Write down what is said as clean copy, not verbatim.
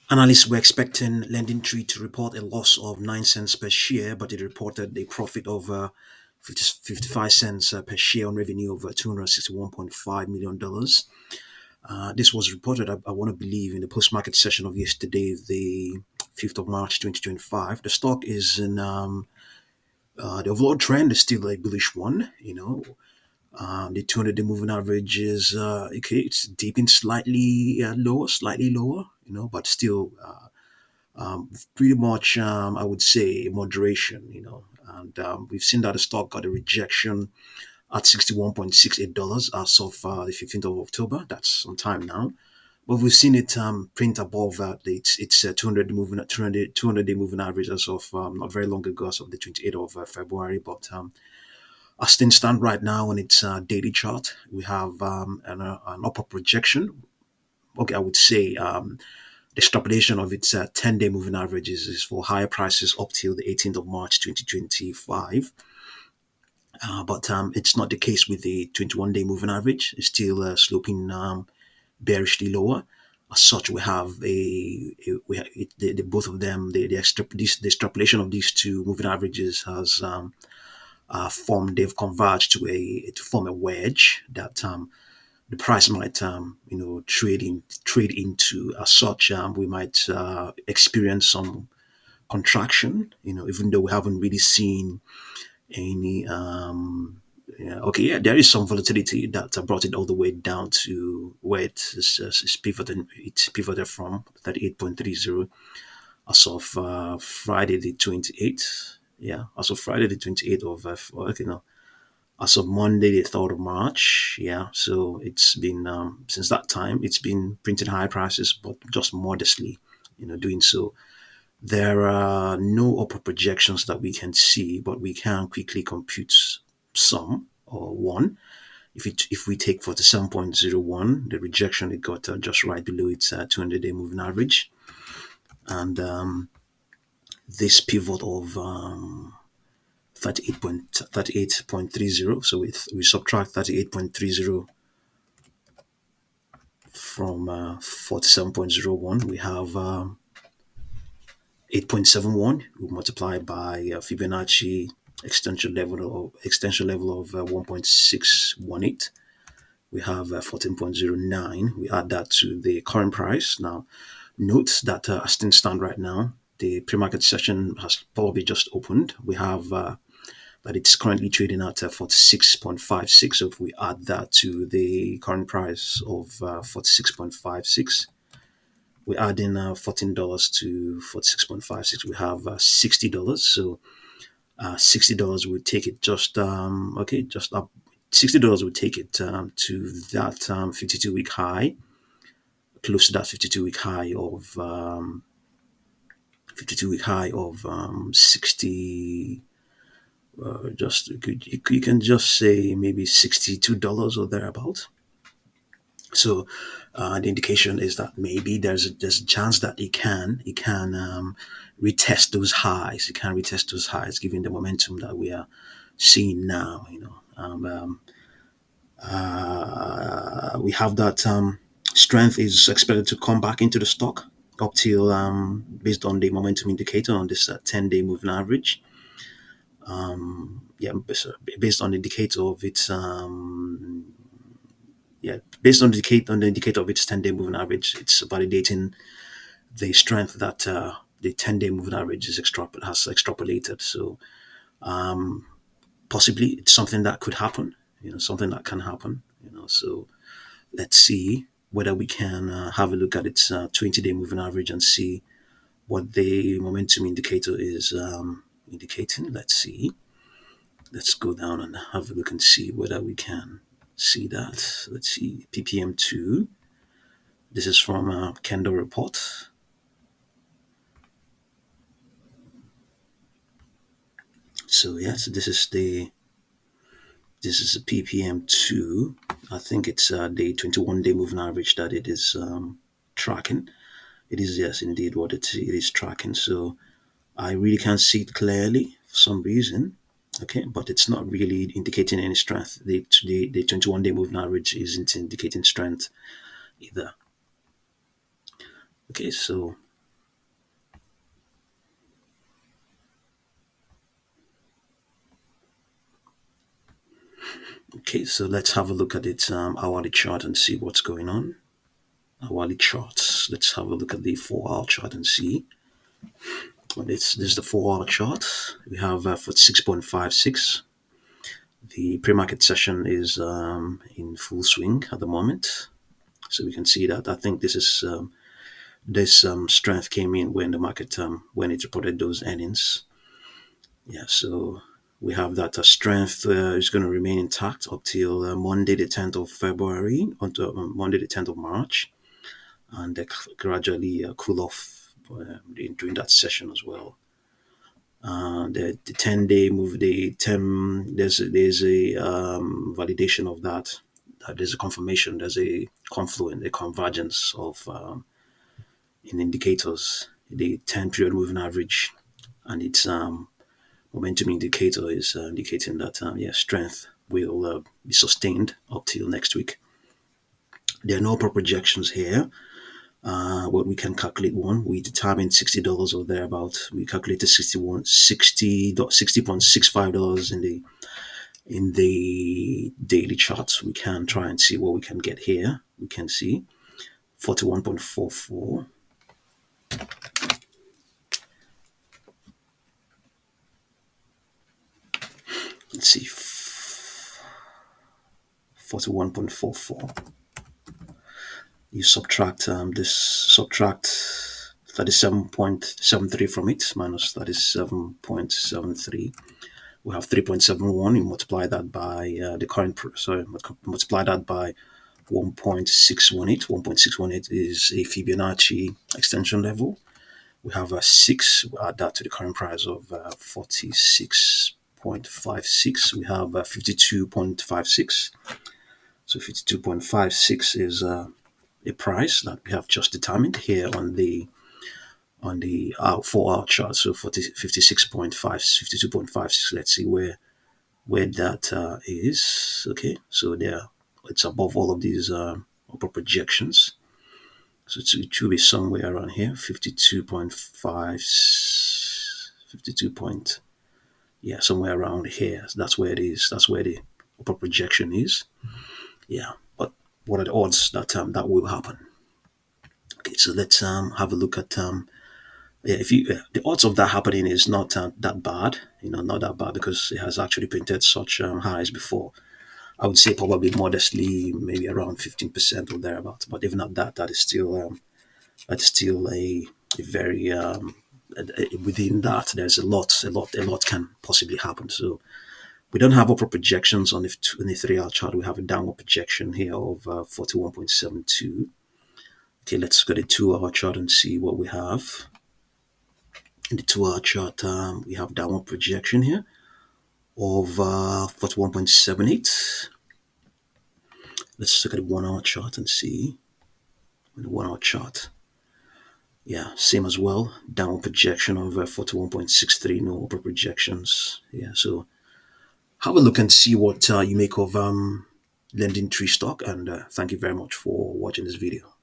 Analysts were expecting LendingTree to report a loss of 9 cents per share, but it reported a profit of 55 cents per share on revenue of $261.5 million. This was reported, I want to believe, in the post market session of yesterday, the 5th of March 2025. The stock is in the overall trend is still a bullish one. The 200-day moving average is okay. It's dipping slightly lower, slightly lower. But still pretty much I would say moderation. And we've seen that the stock got a rejection at $61.68 as of the 15th of October. That's some time now. But we've seen it print above that. It's 200 day moving average as of not very long ago, as of the 28th of February. But as things stand right now on its daily chart, we have an upper projection. Okay, I would say the extrapolation of its 10-day moving average is for higher prices up till the 18th of March 2025. But it's not the case with the 21-day moving average. It's still sloping bearishly lower. As such, we have the both of them. The extrapolation of these two moving averages has formed. They've converged to form a wedge that the price might trade into. As such, we might experience some contraction. Even though we haven't really seen any yeah, okay, yeah, there is some volatility that brought it all the way down to where it's pivoted from 38.30 as of Friday the 28th. Yeah, as of Friday the 28th of okay, no, as of Monday the 3rd of March. Yeah, so it's been since that time it's been printing high prices, but just modestly, doing so. There are no upper projections that we can see, but we can quickly compute some or one. If we take 47.01, the rejection it got just right below its 200-day moving average, and this pivot of 38.30. So we subtract 38.30 from 47.01, we have 8.71. We multiply by Fibonacci extension level of 1.618. We have 14.09. We add that to the current price. Now, note that as things stand right now, the pre-market session has probably just opened. We have that it's currently trading at 46.56. So if we add that to the current price of 46.56, we add in $14 to 46.56. We have $60. So $60 would take it just okay, just up. $60 would take it to that 52-week high, close to that 52-week high of 60. Just you can just say maybe $62 or thereabout. So the indication is that maybe there's a chance that it can retest those highs. It can retest those highs, given the momentum that we are seeing now. We have that strength is expected to come back into the stock up till based on the momentum indicator on this 10-day moving average. Yeah, based on the indicator of its yeah, based on the indicator of its 10-day moving average, it's validating the strength that the 10-day moving average has extrapolated. So possibly it's something that could happen. Something that can happen. So let's see whether we can have a look at its 20-day moving average and see what the momentum indicator is indicating. Let's see. Let's go down and have a look and see whether we can see that. Let's see, ppm2. This is from Kendall report. So yes, this is a ppm2. I think it's the 21-day moving average that it is tracking. It is, yes, indeed what it is tracking. So I really can't see it clearly for some reason. Okay, but it's not really indicating any strength. The 21-day moving average isn't indicating strength either. Okay, so So let's have a look at it hourly chart and see what's going on. Hourly charts. Let's have a look at the 4-hour chart and see. Well, this is the 4-hour chart. We have for 6.56. The pre-market session is in full swing at the moment. So we can see that. I think this strength came in when the market when it reported those earnings. Yeah, so we have that strength is going to remain intact up till Monday, the 10th of February, until Monday, the 10th of March, and gradually cool off during that session as well. The 10-day move, there's a validation of that. There's a confirmation. There's a confluence, a convergence of in indicators. The 10-period moving average and its momentum indicator is indicating that strength will be sustained up till next week. There are no upper projections here. What we can calculate one, we determined $60 or thereabout. We calculated $60.65 in the daily charts. We can try and see what we can get here. We can see 41.44. Let's see, 41.44. You subtract 37.73 from it, minus 37.73. We have 3.71. You multiply that by multiply that by 1.618. 1.618 is a Fibonacci extension level. We have a 6. We add that to the current price of 46.56. We have 52.56. So 52.56 is a price that we have just determined here on the 4-hour chart. So 56.5, 52.56. Let's see where that is. Okay, so it's above all of these upper projections. So it should be somewhere around here, 52.5, 52 point, yeah, somewhere around here. So that's where it is. That's where the upper projection is. Yeah, but what are the odds that that will happen? Okay, so let's have a look at if you the odds of that happening is not that bad. Not that bad because it has actually printed such highs before. I would say probably modestly, maybe around 15% or thereabouts. But even at that, that is still a very within that. There's a lot can possibly happen. So we don't have upper projections on the 3-hour chart. We have a downward projection here of 41.72. Okay, let's go to the 2-hour chart and see what we have. In the 2-hour chart, we have downward projection here of 41.78. Let's look at the 1-hour chart and see. The 1-hour chart, yeah, same as well. Downward projection of 41.63. No upper projections. Yeah, so have a look and see what you make of LendingTree stock. And thank you very much for watching this video.